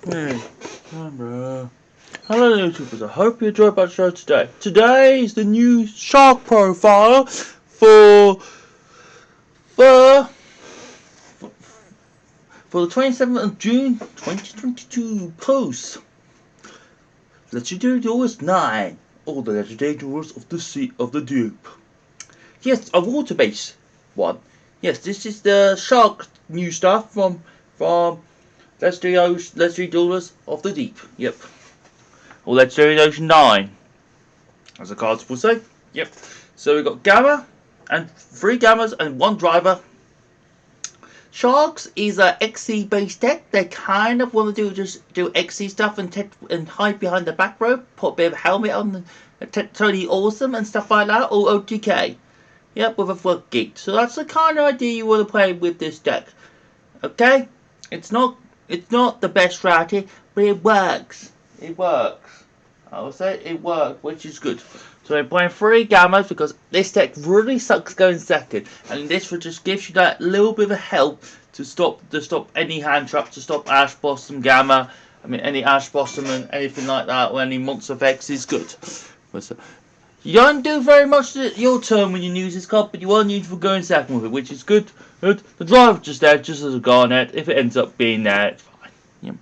Hey, camera. Hello YouTubers, I hope you enjoyed my show today. Today is the new shark profile for, for the 27th of June 2022 post. Legendary Duelist 9, all the legendary duels of the sea of the deep. Yes, a water-based one. Yes, this is the shark new stuff from Legendary Duelist of the Deep. Yep. Or Legendary Ocean 9, as the cards will say. Yep. So we've got Gamma, and 3 Gammas and 1 Driver. Sharks is a XC based deck. They kind of want to do XC stuff and hide behind the back row, put a bit of a helmet on, totally awesome and stuff like that, or OTK. Yep, with a floodgate. So that's the kind of idea you want to play with this deck. Okay? It's not the best strategy, but it works. It works. I will say it works, which is good. So I'm playing 3 Gammas because this deck really sucks going second, and this will just gives you that little bit of help to stop any hand traps, to stop Ash Blossom Gamma. I mean any Ash Blossom and anything like that, or any monster effects is good. So, you don't do very much your turn when you use this card, but you are needed for going second with it, which is good. The driver's just there, just as a garnet. If it ends up being there, it's fine. Yep.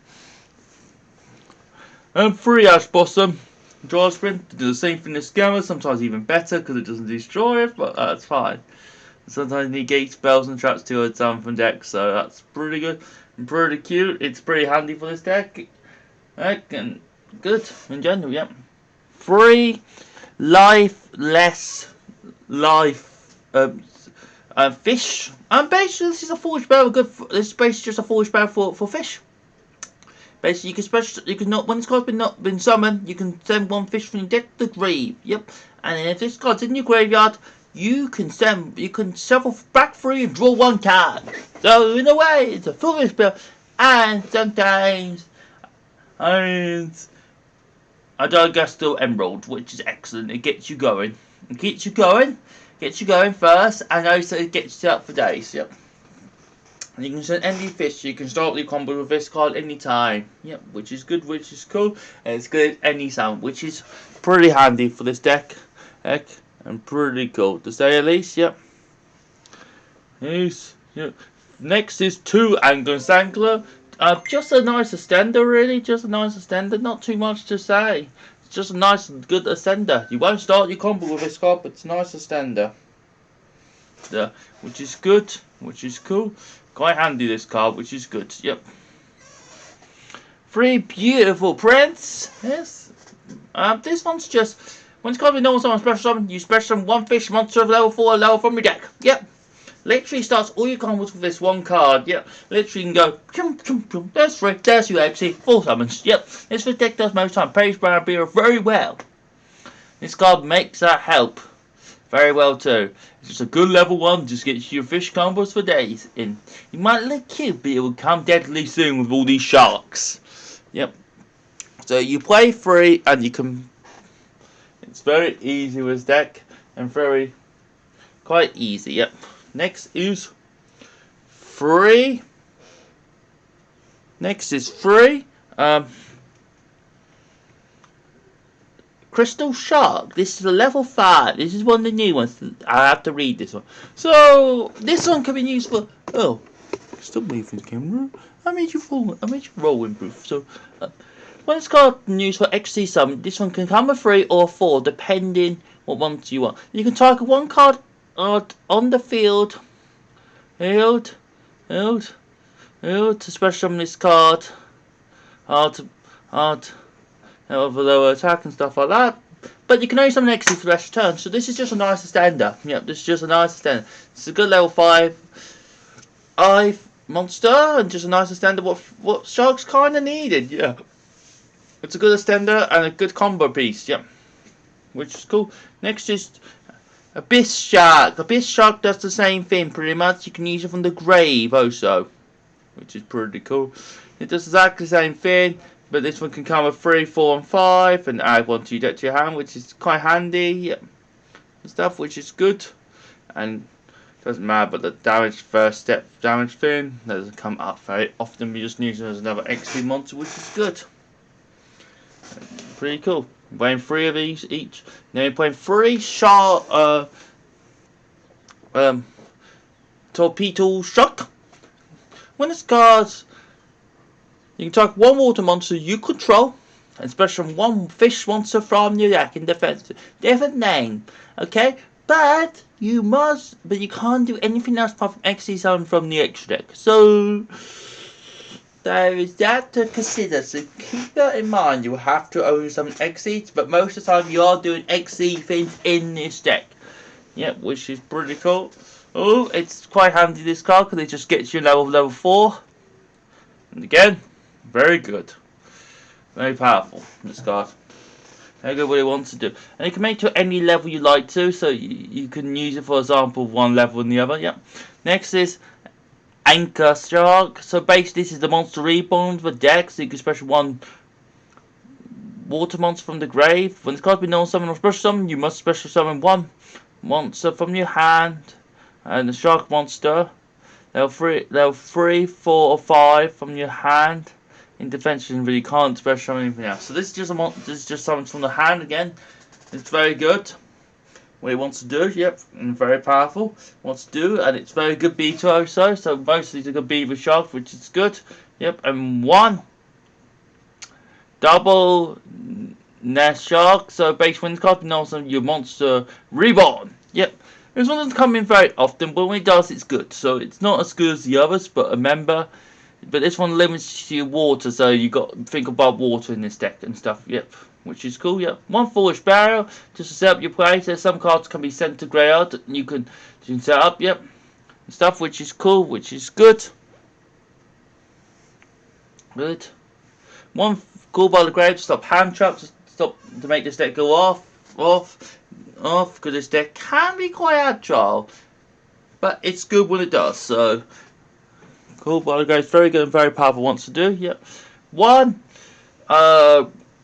And 3 Ash Blossom. Draw Sprint to do the same thing as Gamma, sometimes even better because it doesn't destroy it, but that's fine. Sometimes negate spells and traps 2 at down from deck, so that's pretty good and pretty cute. It's pretty handy for this deck. And good in general, yep. 3 life fish. And basically this is a foolish spell. This is basically just a foolish spell for fish. Basically, you can not when this card's been summoned, you can send 1 fish from your deck to the grave. Yep. And then if this card's in your graveyard, you can shuffle back 3 and draw 1 card. So in a way, it's a foolish spell. And sometimes, I don't guess still Emerald, which is excellent. It gets you going. It gets you going first, and also it gets you up for days. Yep. And you can send any fish. You can start your combo with this card anytime. Yep, which is good, which is cool, and it's good at any sound, which is pretty handy for this deck. Heck, and pretty cool to say at least. Yep. Yep. Next is 2 Angler Sangler. Just a nice extender, really. Just a nice extender. Not too much to say. It's just a nice and good extender. You won't start your combo with this card, but it's a nice extender. Yeah, which is good, which is cool. Quite handy this card, which is good. Yep. 3 beautiful prints. Yes. This one's just when it's got to be normal summon special summon, you special summon 1 fish monster of level 4 or lower from your deck. Yep. Literally starts all your combos with this 1 card. Yep. Literally you can go chum chum chum. There's 3. There's your MC. 4 summons. Yep. This deck does most time. Page Barrier very well. This card makes that help very well too. It's just a good level 1, just gets you your fish combos for days in. You might look cute, but it will come deadly soon with all these sharks. Yep. So you play 3 and you can, it's very easy with this deck and quite easy. Yep. Next is 3. Crystal Shark. This is a level 5. This is one of the new ones. I have to read this one. So this one can be used for. Oh, stop moving the camera. I made you roll improve. So when it's got used for XC summon, this one can come with 3 or 4, depending what ones you want. You can target 1 card on the field. To special summon this card. Of a lower attack and stuff like that. But you can only summon XC for the rest of the turn. So this is just a nice extender. Yep, this is just a nice extender. It's a good level 5 monster and just a nice extender what Sharks kinda needed, yeah. It's a good extender and a good combo piece, yep. Which is cool. Next is Abyss Shark. Abyss Shark does the same thing pretty much. You can use it from the grave also. Which is pretty cool. It does exactly the same thing. But this one can come with 3, 4, and 5, and add 1 to your deck to your hand, which is quite handy. Yeah. And stuff, which is good. And Doesn't matter, but the damage first step damage thing doesn't come up very often. We just use it as another XP monster, which is good. Pretty cool. We're playing 3 of these each. Then we're playing 3 sharp torpedo shock. When this card's, you can target 1 water monster you control, and special 1 fish monster from your deck in defense. Different name, okay? But you can't do anything else apart from XE from the extra deck. So there is that to consider. So keep that in mind. You will have to own some XEs, but most of the time you are doing XE things in this deck. Yeah, which is pretty cool. Oh, it's quite handy, this card, because it just gets you level 4. And again, very good. Very powerful, this card. Very good what it wants to do. And you can make it to any level you like to, so you can use it, for example, one level and the other. Yep. Next is Anchor Shark. So basically this is the monster reborn for deck, so you can special 1 water monster from the grave. When this card's been non-summoned or special summon, you must special summon 1 monster from your hand. And the shark monster, level 3, 4 or 5 from your hand. In defense, you really can't special anything else. So this is just something from the hand again. It's very good. What it wants to do, yep, and very powerful. Wants to do, and it's very good beta also. So mostly it's a good beaver shark, which is good. Yep, and 1 double nest shark. So basically, when the card knows your monster reborn. Yep. This one doesn't come in very often, but when it does, it's good. So it's not as good as the others, but remember, but this one limits your water, so you got to think about water in this deck and stuff. Yep, which is cool. Yep, 1 foolish barrel just to set up your play. So some cards can be sent to graveyard, and you can set up. Yep, and stuff, which is cool, which is good. Good. 1 cool by the grave to stop hand traps, to make this deck go off, because this deck can be quite agile, but it's good when it does. So cool by the grave, very good and very powerful. Wants to do. Yep. 1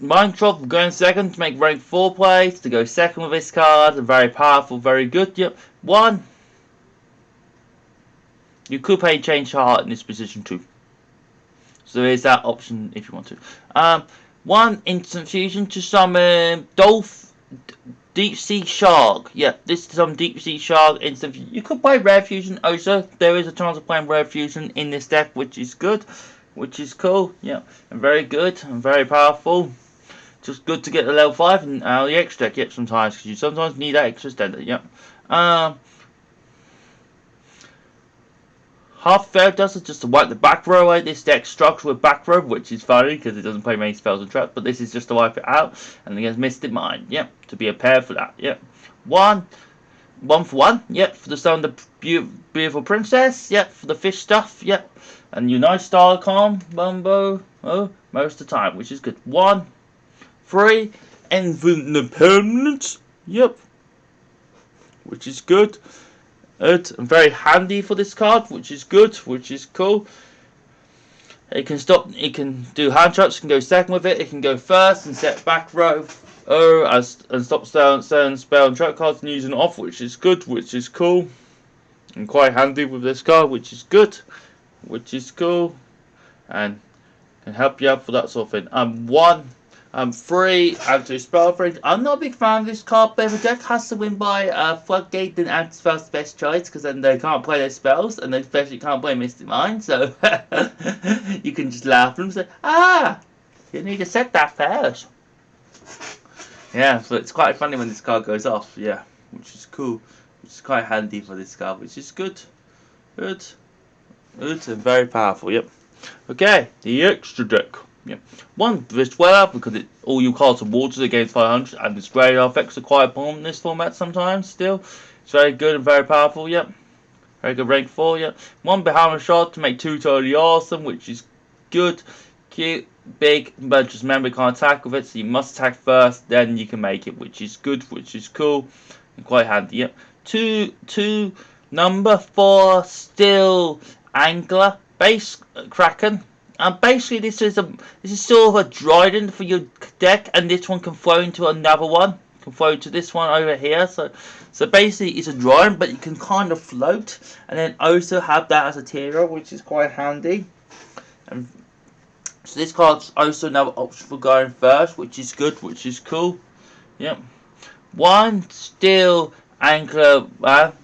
Mind Trap going second to make rank 4 plays, to go second with this card, and very powerful, very good. Yep. 1 you could play Change Heart in this position too. So there's that option if you want to. 1 instant fusion to summon Deep Sea Shark. Yeah, this is some Deep Sea Shark instant fusion. You could play Rare Fusion also. There is a chance of playing Rare Fusion in this deck, which is good. Which is cool. Yeah, and very good and very powerful. Just good to get the level 5 and the extra deck. Yep, sometimes, because you sometimes need that extra standard. Yep. Half fair does it just to wipe the back row away. This deck structure with back row, which is funny because it doesn't play many spells and traps, but this is just to wipe it out. And against Mystic Mind, yep, to be a pair for that, yep. 1 for 1, yep, for the Sun, the Beautiful Princess, yep, for the fish stuff, yep. And Unite Starcom, Bumbo, most of the time, which is good. 1, 3, Infinite Permanence, yep, which is good. And very handy for this card, which is good, which is cool. It can do hand traps, it can go second with it, it can go first and set back row, and stop certain spell and trap cards and using it off, which is good, which is cool. And quite handy with this card, which is good, which is cool. And can help you out for that sort of thing. 3 anti-spell friend. I'm not a big fan of this card, but if a deck has to win by Floodgate, then anti-spell's the best choice, because then they can't play their spells, and they especially can't play Mystic Mind, so you can just laugh at them and say, you need to set that first. Yeah, so it's quite funny when this card goes off, yeah, which is cool, which is quite handy for this card, which is good, and very powerful, yep. Okay, the extra deck. Yeah. 1 this well because all you cards are waters against 500, and its graveyard effects are quite important in this format sometimes. Still, it's very good and very powerful. Yep, very good rank 4. Yep. 1 behind a shot to make 2 totally awesome, which is good, cute, big, but just remember you can't attack with it, so you must attack first, then you can make it, which is good, which is cool, and quite handy. Yep. 2 number 4 still angler base kraken. And basically this is sort of a trident for your deck, and this one can flow into another one, can float to this one over here. So basically it's a drone, but you can kind of float, and then also have that as a tier, which is quite handy. And so this card's also another option for going first, which is good, which is cool. Yep. One steel anchor.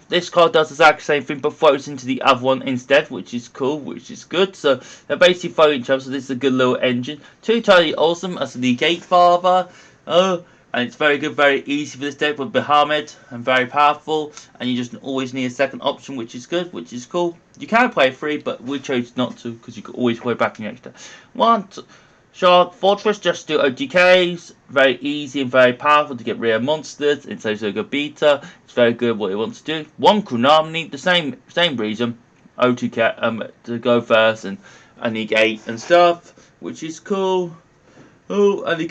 This card does the exact same thing, but floats into the other one instead, which is cool, which is good. So they're basically floating each other. So this is a good little engine. Two totally awesome as a negate father. Oh, and it's very good, very easy for this deck with Bahamut, and very powerful. And you just always need a second option, which is good, which is cool. You can play free, but we chose not to because you can always play back in the extra. One. Shark Fortress, just do OTKs, very easy and very powerful to get rare monsters. It's also a good beta. It's very good what it wants to do. One Chronomany, the same reason, OTK to go first and negate and stuff, which is cool. Oh, and